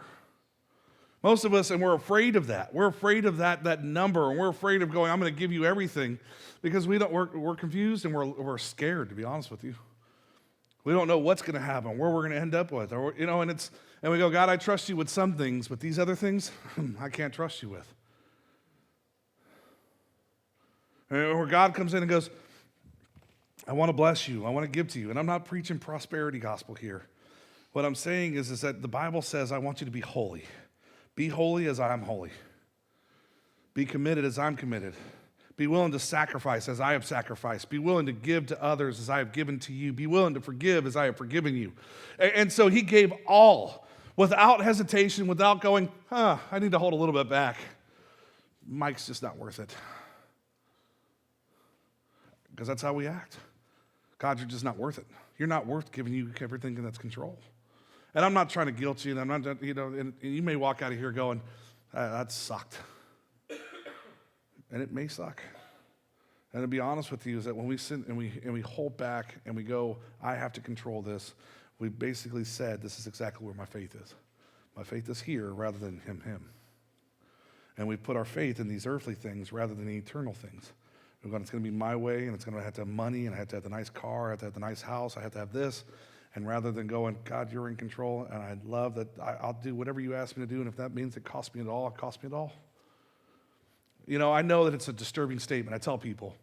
Speaker 1: Most of us, and we're afraid of that. We're afraid of that number, and we're afraid of going, I'm going to give you everything, because we're confused and we're scared, to be honest with you. We don't know what's going to happen, where we're going to end up with, or and we go, God, I trust you with some things, but these other things, I can't trust you with. And where God comes in and goes, I want to bless you, I want to give to you, and I'm not preaching prosperity gospel here. What I'm saying is that the Bible says, I want you to be holy. Be holy as I'm holy. Be committed as I'm committed. Be willing to sacrifice as I have sacrificed. Be willing to give to others as I have given to you. Be willing to forgive as I have forgiven you. And so he gave all without hesitation, without going, I need to hold a little bit back. Mike's just not worth it. Because that's how we act. God, you're just not worth it. You're not worth giving you everything that's control. And I'm not trying to guilt you, and I'm not, and you may walk out of here going, that sucked. And it may suck. And to be honest with you is that when we sit and we hold back and we go, I have to control this, we basically said this is exactly where my faith is. My faith is here rather than him. And we put our faith in these earthly things rather than the eternal things. We're going, it's going to be my way, and it's going to have to have money, and I have to have the nice car, I have to have the nice house, I have to have this. And rather than going, God, you're in control, and I love that I'll do whatever you ask me to do, and if that means it costs me it all, it costs me it all. I know that it's a disturbing statement. I tell people,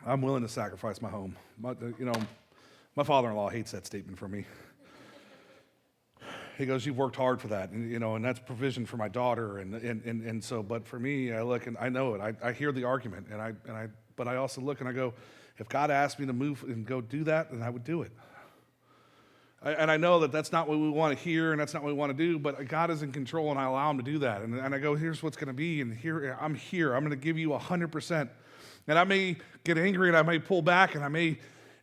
Speaker 1: I'm willing to sacrifice my home. My father-in-law hates that statement from me. He goes, you've worked hard for that, and that's provision for my daughter, and so. But for me, I look and I know it. I hear the argument, but I also look and I go, if God asked me to move and go do that, then I would do it. And I know that that's not what we want to hear, and that's not what we want to do, but God is in control, and I allow him to do that. And I go, here's what's going to be, and here. I'm going to give you 100%. And I may get angry, and I may pull back, and I may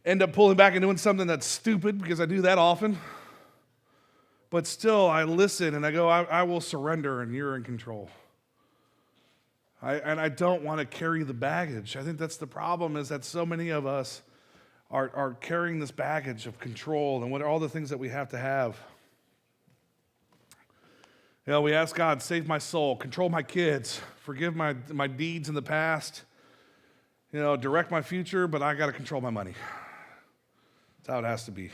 Speaker 1: end up pulling back and doing something that's stupid, because I do that often. But still, I listen, and I go, I will surrender, and you're in control. And I don't want to carry the baggage. I think that's the problem, is that so many of us are carrying this baggage of control and what are all the things that we have to have. We ask God, save my soul, control my kids, forgive my deeds in the past, direct my future, but I got to control my money. That's how it has to be.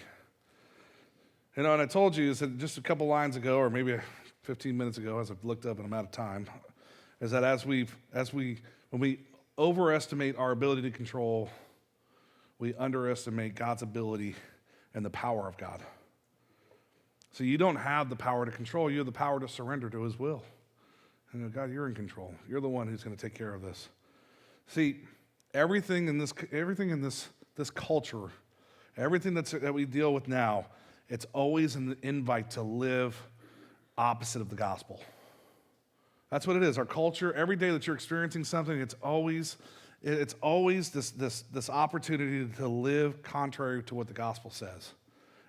Speaker 1: And I told you, is that just a couple lines ago, or maybe 15 minutes ago, as I've looked up and I'm out of time, is that when we overestimate our ability to control, we underestimate God's ability and the power of God. So you don't have the power to control, you have the power to surrender to his will. And God, you're in control. You're the one who's going to take care of this. See, everything in this culture, everything that we deal with now, it's always an invite to live opposite of the gospel. That's what it is. Our culture, every day that you're experiencing something, it's always this opportunity to live contrary to what the gospel says.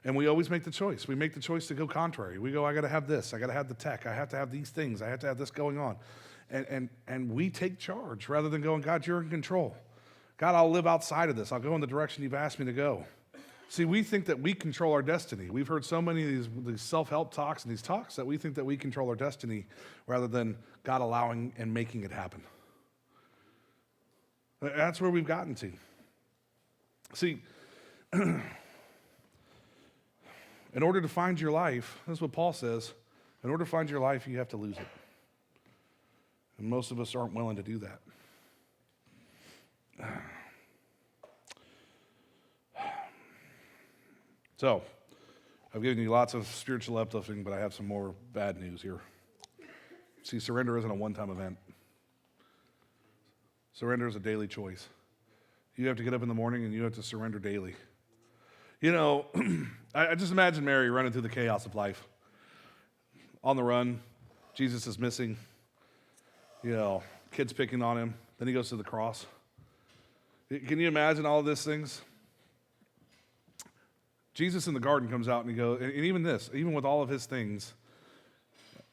Speaker 1: And we always make the choice. We make the choice to go contrary. We go, I got to have this. I got to have the tech. I have to have these things. I have to have this going on. And we take charge rather than going, God, you're in control. God, I'll live outside of this. I'll go in the direction you've asked me to go. See, we think that we control our destiny. We've heard so many of these self-help talks and these talks that we think that we control our destiny rather than God allowing and making it happen. That's where we've gotten to. See, in order to find your life, that's what Paul says, in order to find your life, you have to lose it. And most of us aren't willing to do that. So, I've given you lots of spiritual uplifting, but I have some more bad news here. See, surrender isn't a one-time event. Surrender is a daily choice. You have to get up in the morning and you have to surrender daily. You know, I just imagine Mary running through the chaos of life. On the run, Jesus is missing. You know, kids picking on him. Then he goes to the cross. Can you imagine all of these things? Jesus in the garden comes out and he goes, and even this, even with all of his things,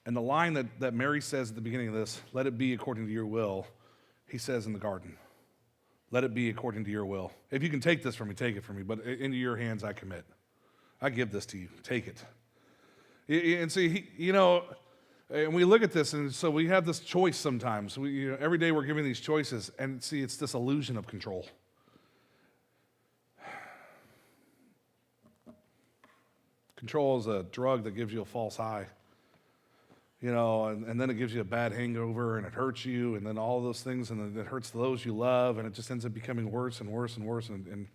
Speaker 1: and the line that Mary says at the beginning of this, let it be according to your will, he says in the garden, let it be according to your will. If you can take this from me, take it from me, but into your hands I commit. I give this to you. Take it. And see, and we look at this, and so we have this choice sometimes. Every day we're giving these choices, and see, it's this illusion of control. Control is a drug that gives you a false high. And then it gives you a bad hangover, and it hurts you, and then all of those things, and then it hurts those you love, and it just ends up becoming worse and worse and worse. And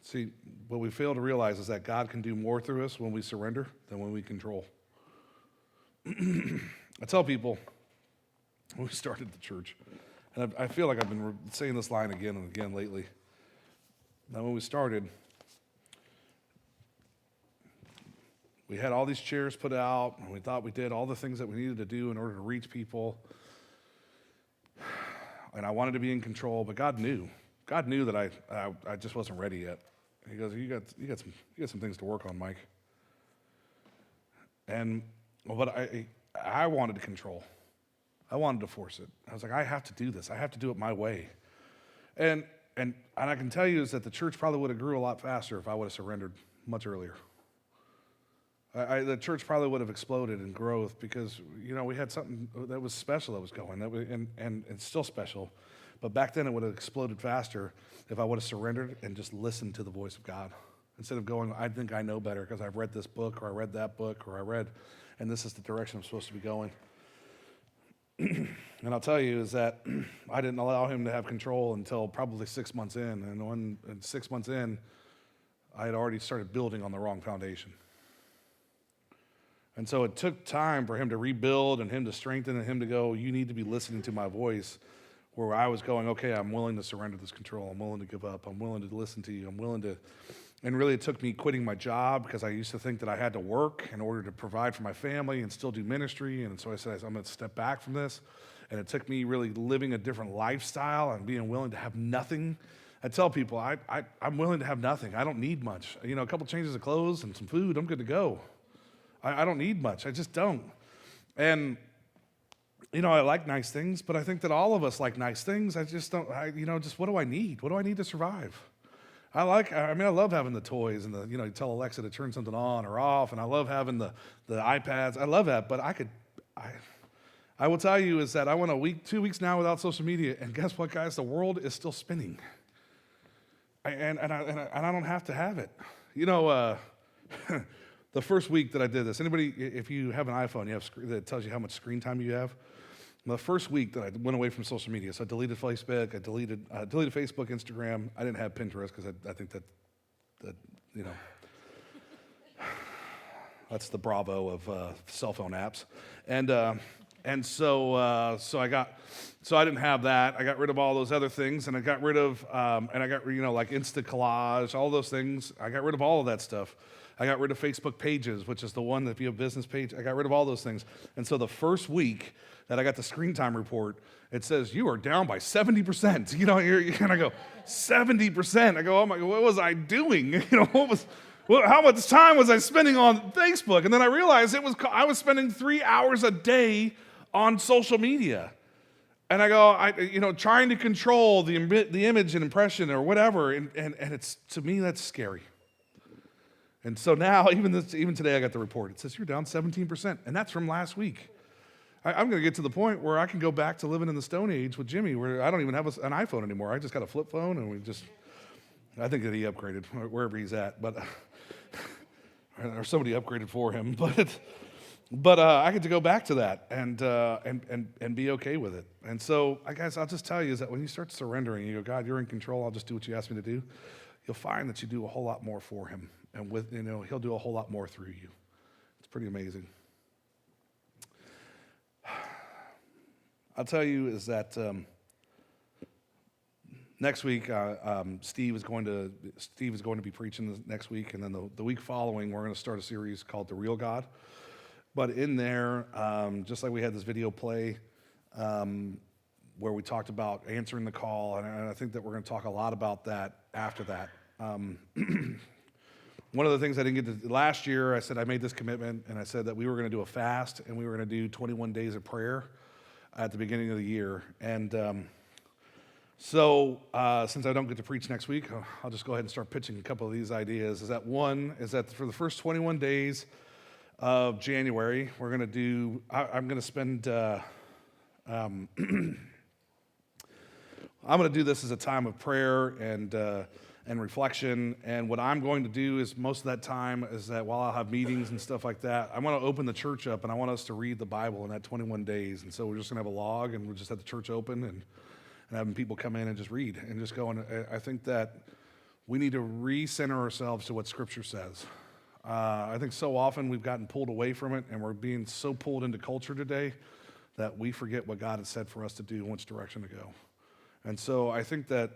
Speaker 1: see, what we fail to realize is that God can do more through us when we surrender than when we control. I tell people, when we started the church, and I feel like I've been saying this line again and again lately. Now, when we started, we had all these chairs put out, and we thought we did all the things that we needed to do in order to reach people. And I wanted to be in control, but God knew. God knew that I just wasn't ready yet. He goes, you got some things to work on, Mike. But I wanted to control. I wanted to force it. I was like, I have to do this. I have to do it my way. And I can tell you is that the church probably would have grew a lot faster if I would have surrendered much earlier. The church probably would have exploded in growth because, we had something that was special that was going, and it's still special. But back then it would have exploded faster if I would have surrendered and just listened to the voice of God. Instead of going, I think I know better because I've read this book or I read that book or and this is the direction I'm supposed to be going. And I'll tell you is that I didn't allow him to have control until probably 6 months in. And 6 months in, I had already started building on the wrong foundation. And so it took time for him to rebuild and him to strengthen and him to go, you need to be listening to my voice, where I was going, okay, I'm willing to surrender this control. I'm willing to give up. I'm willing to listen to you. I'm willing to, and really it took me quitting my job because I used to think that I had to work in order to provide for my family and still do ministry. And so I said, I'm going to step back from this. And it took me really living a different lifestyle and being willing to have nothing. I tell people, I'm willing to have nothing. I don't need much. A couple changes of clothes and some food, I'm good to go. I don't need much. I just don't. And, I like nice things, but I think that all of us like nice things. I just don't, just what do I need? What do I need to survive? I love having the toys and you tell Alexa to turn something on or off, and I love having the iPads. I love that, but I will tell you is that I went 2 weeks now without social media, and guess what, guys? The world is still spinning. And I don't have to have it. The first week that I did this, anybody, if you have an iPhone, that tells you how much screen time you have. The first week that I went away from social media, so I deleted Facebook, I deleted Facebook, Instagram. I didn't have Pinterest because I think that that's the Bravo of cell phone apps, so I didn't have that. I got rid of all those other things, and I got rid of like Insta Collage, all those things. I got rid of all of that stuff. I got rid of Facebook Pages, which is the one that if you have a business page, I got rid of all those things. And so the first week that I got the screen time report, it says, you are down by 70%. And I go, 70%? I go, oh my God, what was I doing? How much time was I spending on Facebook? And then I realized I was spending 3 hours a day on social media. And I go, trying to control the image and impression or whatever. And it's, to me, that's scary. And so now, even today, I got the report. It says you're down 17%, and that's from last week. I'm going to get to the point where I can go back to living in the Stone Age with Jimmy, where I don't even have an iPhone anymore. I just got a flip phone, and I think that he upgraded wherever he's at, but or somebody upgraded for him. But I get to go back to that and be okay with it. And so, guys, I'll just tell you is that when you start surrendering, you go, God, you're in control. I'll just do what you ask me to do. You'll find that you do a whole lot more for him. and with he'll do a whole lot more through you. It's pretty amazing. I'll tell you is that next week Steve is going to be preaching next week, and then the week following we're going to start a series called The Real God. But in there, just like we had this video play where we talked about answering the call, and I think that we're going to talk a lot about that after that. One of the things I didn't get to last year, I said I made this commitment, and I said that we were going to do a fast, and we were going to do 21 days of prayer at the beginning of the year. And so since I don't get to preach next week, I'll just go ahead and start pitching a couple of these ideas. One is that for the first 21 days of January, we're going to do, I'm going to spend, I'm going to do this as a time of prayer and reflection. And what I'm going to do is most of that time is that while I'll have meetings and stuff like that, I want to open the church up and I want us to read the Bible in that 21 days. And so we're just going to have a log and we'll just have the church open and having people come in and just read and just go. And I think that we need to recenter ourselves to what Scripture says. I think so often we've gotten pulled away from it and we're being so pulled into culture today that we forget what God has said for us to do and which direction to go. And so I think that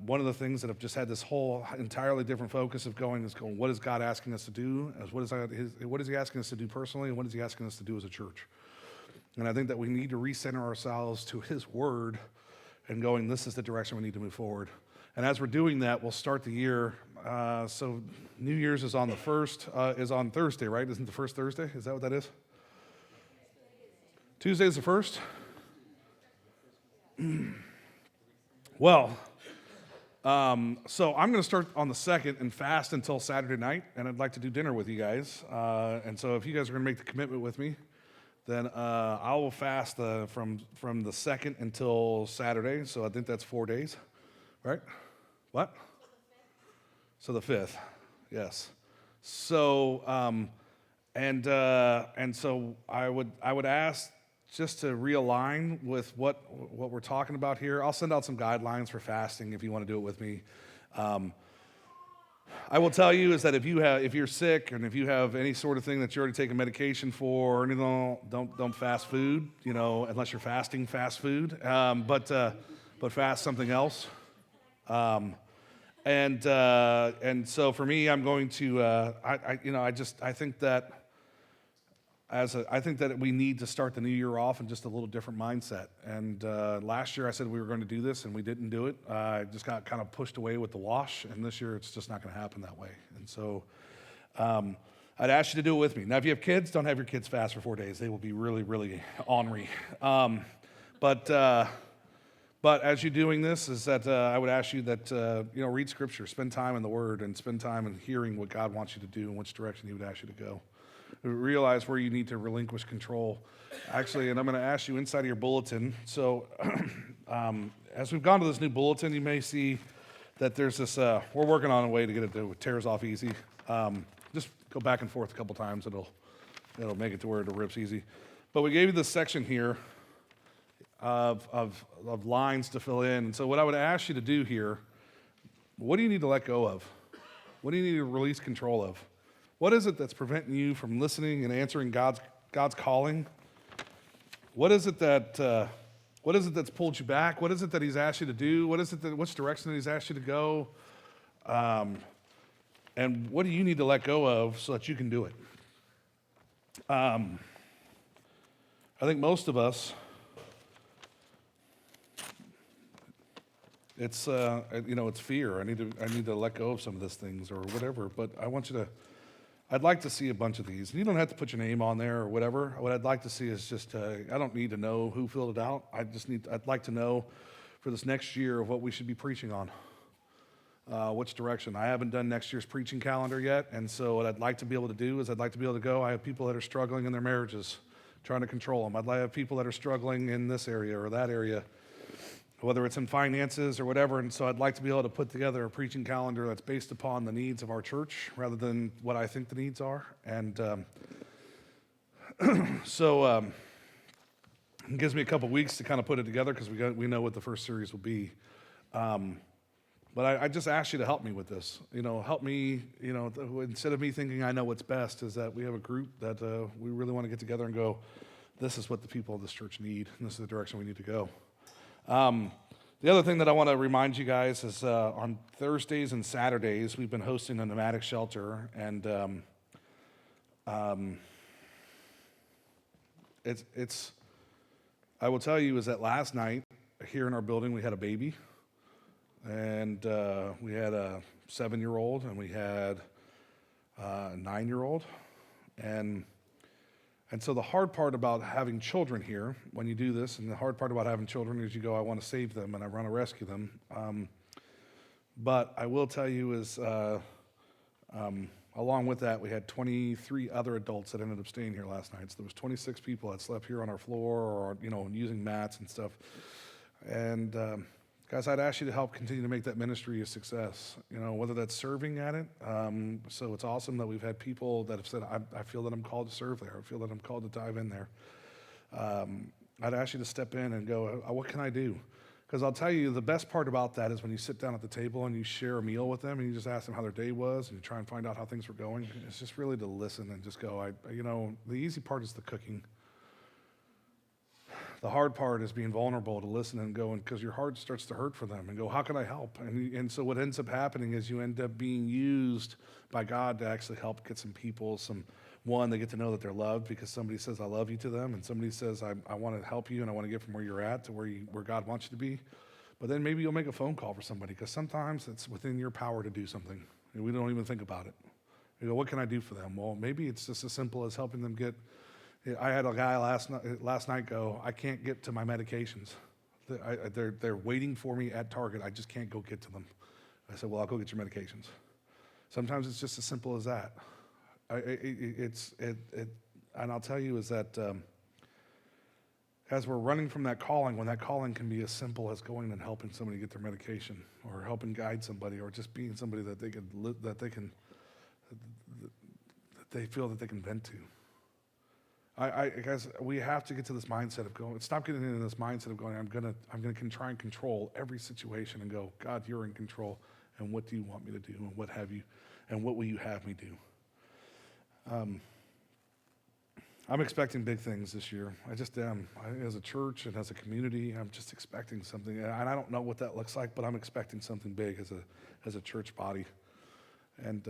Speaker 1: one of the things that have just had this whole entirely different focus of going is going, what is God asking us to do? What is he asking us to do personally, and what is he asking us to do as a church? And I think that we need to recenter ourselves to his word and going, this is the direction we need to move forward. And as we're doing that, we'll start the year. So New Year's is on the first, is on Thursday, right? Isn't the first Thursday? Is that what that is? Tuesday is the first? Well, so I'm going to start on the 2nd and fast until Saturday night, and I'd like to do dinner with you guys. And so if you guys are going to make the commitment with me, then I will fast from the 2nd until Saturday. So I think that's 4 days, right? What? So the 5th, yes. So and so I would ask just to realign with what we're talking about here. I'll send out some guidelines for fasting if you want to do it with me. I will tell you is that if you're sick and if you have any sort of thing that you're already taking medication for, or anything, don't fast food. Unless you're fasting, fast food. But fast something else. And so for me, I'm going to. I think that. I think that we need to start the new year off in just a little different mindset. And last year I said we were going to do this and we didn't do it. I just got kind of pushed away with the wash, and this year it's just not going to happen that way. And so I'd ask you to do it with me. Now, if you have kids, don't have your kids fast for 4 days. They will be really, really ornery. But as you're doing this, is that I would ask you that read Scripture, spend time in the Word, and spend time in hearing what God wants you to do and which direction He would ask you to go. Realize where you need to relinquish control. Actually, and I'm going to ask you inside of your bulletin. So as we've gone to this new bulletin, you may see that there's this, we're working on a way to get it to tears off easy. Just go back and forth a couple times. It'll make it to where it rips easy. But we gave you this section here of lines to fill in. And so what I would ask you to do here, what do you need to let go of? What do you need to release control of? What is it that's preventing you from listening and answering God's calling? What is it that's pulled you back? What is it that He's asked you to do? Which direction that He's asked you to go? And what do you need to let go of so that you can do it? I think most of us, it's fear. I need to let go of some of these things or whatever. But I'd like to see a bunch of these. And you don't have to put your name on there or whatever. What I'd like to see is just, I don't need to know who filled it out. I'd like to know for this next year what we should be preaching on. Which direction. I haven't done next year's preaching calendar yet. And so what I'd like to be able to do is I'd like to be able to go. I have people that are struggling in their marriages, trying to control them. I'd like to have people that are struggling in this area or that area, whether it's in finances or whatever. And so I'd like to be able to put together a preaching calendar that's based upon the needs of our church rather than what I think the needs are. And so it gives me a couple weeks to kind of put it together because we know what the first series will be. But But I just ask you to help me with this. Help me, instead of me thinking I know what's best, is that we have a group that we really want to get together and go, this is what the people of this church need, and this is the direction we need to go. The other thing that I want to remind you guys is on Thursdays and Saturdays, we've been hosting a nomadic shelter, and I will tell you is that last night here in our building we had a baby, and we had a 7-year-old and we had a 9-year-old, and so the hard part about having children here, when you do this, and the hard part about having children is you go, I want to save them and I want to rescue them. But I will tell you is, along with that, we had 23 other adults that ended up staying here last night. So there was 26 people that slept here on our floor or, using mats and stuff. And guys, I'd ask you to help continue to make that ministry a success, whether that's serving at it. So it's awesome that we've had people that have said, I feel that I'm called to serve there. I feel that I'm called to dive in there. I'd ask you to step in and go, what can I do? Because I'll tell you, the best part about that is when you sit down at the table and you share a meal with them and you just ask them how their day was and you try and find out how things were going. It's just really to listen and just go, the easy part is the cooking. The hard part is being vulnerable to listen and go, because your heart starts to hurt for them and go, how can I help? And so what ends up happening is you end up being used by God to actually help get some people, they get to know that they're loved because somebody says, I love you to them, and somebody says, I want to help you and I want to get from where you're at to where God wants you to be. But then maybe you'll make a phone call for somebody because sometimes it's within your power to do something. And we don't even think about it. You go, what can I do for them? Well, maybe it's just as simple as helping them get. I had a guy last night go, I can't get to my medications. They're waiting for me at Target. I just can't go get to them. I said, well, I'll go get your medications. Sometimes it's just as simple as that. And I'll tell you is that as we're running from that calling, when that calling can be as simple as going and helping somebody get their medication, or helping guide somebody, or just being somebody that they feel that they can vent to. Guys, we have to get to this mindset of going. Stop getting into this mindset of going. I'm gonna try and control every situation and go. God, you're in control, and what do you want me to do, and what will you have me do? I'm expecting big things this year. I just am. As a church and as a community, I'm just expecting something, and I don't know what that looks like, but I'm expecting something big as a church body. And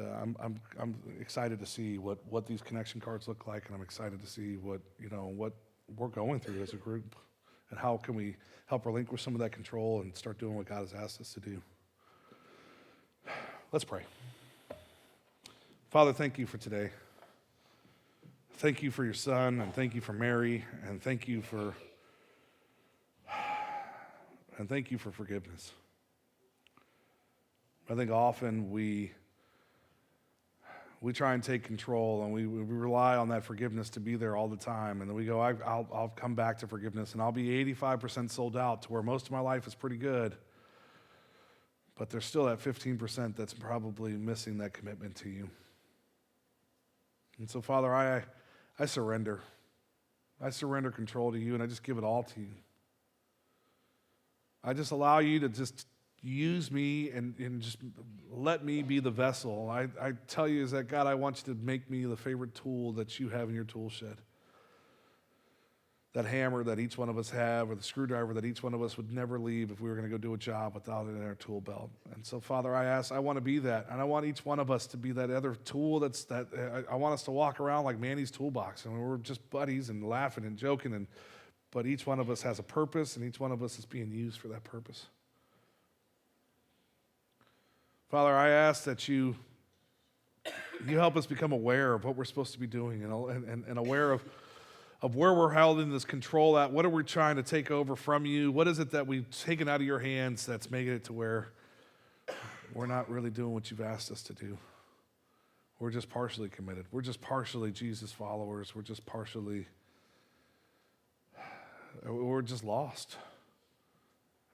Speaker 1: I'm excited to see what these connection cards look like, and I'm excited to see what we're going through as a group, and how can we help relinquish some of that control and start doing what God has asked us to do. Let's pray. Father, thank you for today. Thank you for your son, and thank you for Mary, and thank you for forgiveness. I think often we try and take control, and we rely on that forgiveness to be there all the time. And then we go, I'll come back to forgiveness, and I'll be 85% sold out to where most of my life is pretty good. But there's still that 15% that's probably missing that commitment to you. And so, Father, I surrender. I surrender control to you, and I just give it all to you. I just allow you to just use me and just let me be the vessel. I tell you is that, God, I want you to make me the favorite tool that you have in your tool shed. That hammer that each one of us have, or the screwdriver that each one of us would never leave if we were going to go do a job without it in our tool belt. And so, Father, I want to be that, and I want each one of us to be that other tool I want us to walk around like Manny's toolbox, and we're just buddies and laughing and joking, but each one of us has a purpose, and each one of us is being used for that purpose. Father, I ask that you help us become aware of what we're supposed to be doing, and aware of where we're held in this control at. What are we trying to take over from you? What is it that we've taken out of your hands that's making it to where we're not really doing what you've asked us to do? We're just partially committed. We're just partially Jesus followers. We're just lost.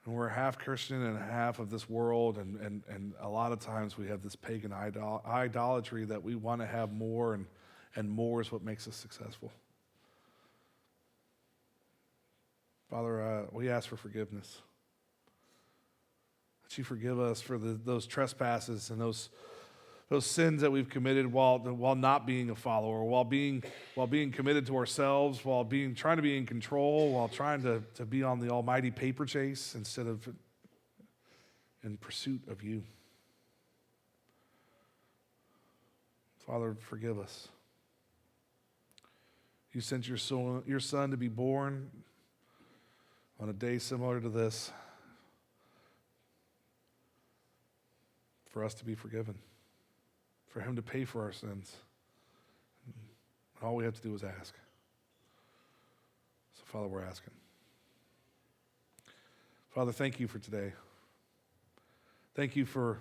Speaker 1: And we're half Christian and half of this world, and a lot of times we have this pagan idolatry that we want to have more, and more is what makes us successful. Father, we ask for forgiveness. that you forgive us for those trespasses and those sins that we've committed while not being a follower, while being committed to ourselves, while trying to be in control, while trying to be on the almighty paper chase instead of in pursuit of you. Father, forgive us. You sent your son to be born on a day similar to this for us to be forgiven, for him to pay for our sins. All we have to do is ask. So, Father, we're asking. Father, thank you for today. Thank you for